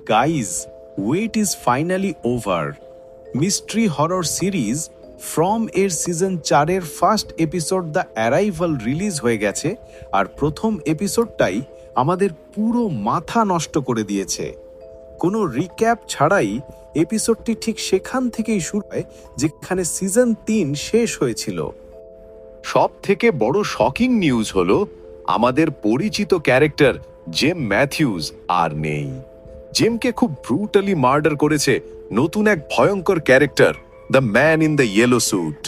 Guys, wait is finally over. Mystery horror series from এর season 4-এর first episode the arrival release হয়ে গেছে, আর প্রথম এপিসোডটাই আমাদের পুরো মাথা নষ্ট করে দিয়েছে। কোনো রিক্যাপ ছাড়াই এপিসোডটি ঠিক সেখান থেকেই শুরু হয় যেখানে সিজন 3 শেষ হয়েছিল। সব থেকে বড় শকিং নিউজ হলো আমাদের পরিচিত ক্যারেক্টার জেম ম্যাথিউস আর নেই। জেমকে খুব ব্রুটালি মার্ডার করেছে নতুন এক ভয়ঙ্কর character, the man in the yellow suit.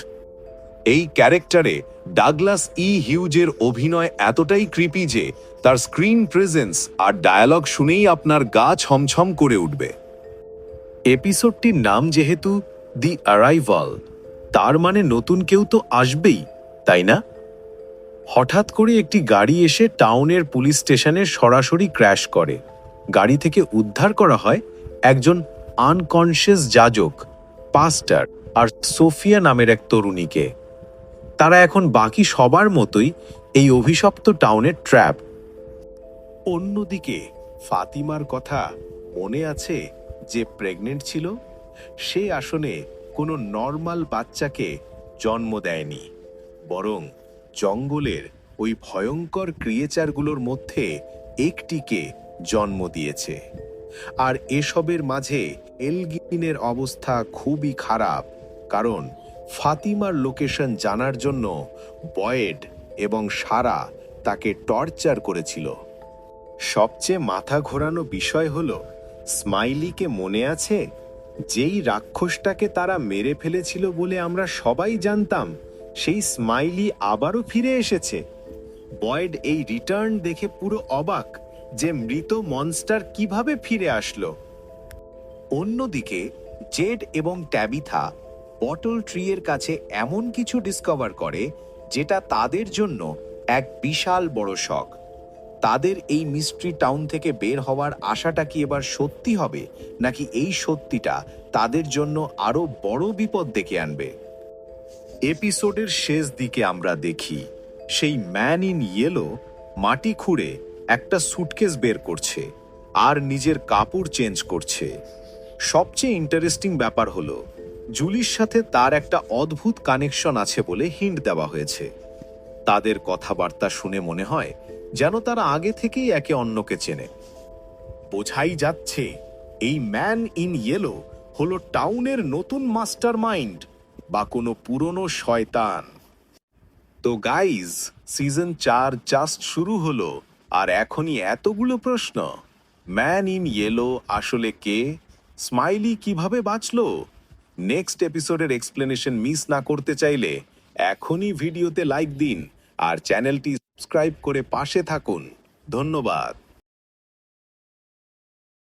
এই ক্যারেক্টারে ডাগলাস হিউজের অভিনয় এতটাই ক্রিপি যে তার স্ক্রিন প্রেজেন্স আর ডায়ালগ শুনেই আপনার গা ছমছম করে উঠবে। এপিসোডটির নাম যেহেতু দি অ্যারাইভাল, তার মানে নতুন কেউ তো আসবেই, তাই না? হঠাৎ করে একটি গাড়ি এসে টাউনের পুলিশ স্টেশনে সরাসরি ক্র্যাশ করে। গাড়ি থেকে উদ্ধার করা হয় একজন আনকনশিয়াস যাজক, পাস্টার আর সোফিয়া নামের এক তরুণীকে। তারা এখন বাকি সবার মতোই এই অভিশপ্ত টাউনের ট্র্যাপ। অন্যদিকে ফাতিমার কথা মনে আছে, যে প্রেগনেন্ট ছিল? সে আসলে কোনো নর্মাল বাচ্চাকে জন্ম দেয়নি, বরং জঙ্গলের ওই ভয়ঙ্কর ক্রিয়েচারগুলোর মধ্যে একটিকে জন্ম দিয়েছে। আর এসবের মাঝে এলগিনের অবস্থা খুবই খারাপ, কারণ ফাতিমার লোকেশন জানার জন্য বয়েড এবং সারা তাকে টর্চার করেছিল। সবচেয়ে মাথা ঘোরানো বিষয় হলো, স্মাইলিকে মনে আছে? যেই রাক্ষসটাকে তারা মেরে ফেলেছিল বলে আমরা সবাই জানতাম, সেই স্মাইলি আবারও ফিরে এসেছে। বয়েড এই রিটার্ন দেখে পুরো অবাক যে মৃত মনস্টার কিভাবে ফিরে আসলো। অন্যদিকে জেড এবং ট্যাবিথা বটল ট্রি এর কাছে এমন কিছু ডিসকভার করে যেটা তাদের জন্য এক বিশাল বড় শক। তাদের এই মিস্ট্রি টাউন থেকে বের হওয়ার আশাটা কি এবার সত্যি হবে, নাকি এই সত্যিটা তাদের জন্য আরো বড় বিপদ ডেকে আনবে? এপিসোডের শেষ দিকে আমরা দেখি সেই ম্যান ইন ইয়েলো মাটি খুঁড়ে একটা সুটকেস বের করছে আর নিজের কাপড় চেঞ্জ করছে। সবচেয়ে ইন্টারেস্টিং ব্যাপার হলো, জুলির সাথে তার একটা অদ্ভুত কানেকশন আছে বলে হিন্ট দেওয়া হয়েছে। তাদের কথাবার্তা শুনে মনে হয় যেন তারা আগে থেকেই একে অন্যকে চেনে। বোঝাই যাচ্ছে এই ম্যান ইন ইয়েলো হলো টাউনের নতুন মাস্টার মাইন্ড বা কোনো পুরনো শয়তান। তো গাইজ, সিজন 4 জাস্ট শুরু হলো আর এখনই এতগুলো প্রশ্ন। ম্যান ইন ইয়েলো আসলে কে? স্মাইলি কিভাবে বাঁচলো? নেক্সট এপিসোডের এক্সপ্লেনেশন মিস না করতে চাইলে এখনই ভিডিওতে লাইক দিন আর চ্যানেলটি সাবস্ক্রাইব করে পাশে থাকুন। ধন্যবাদ।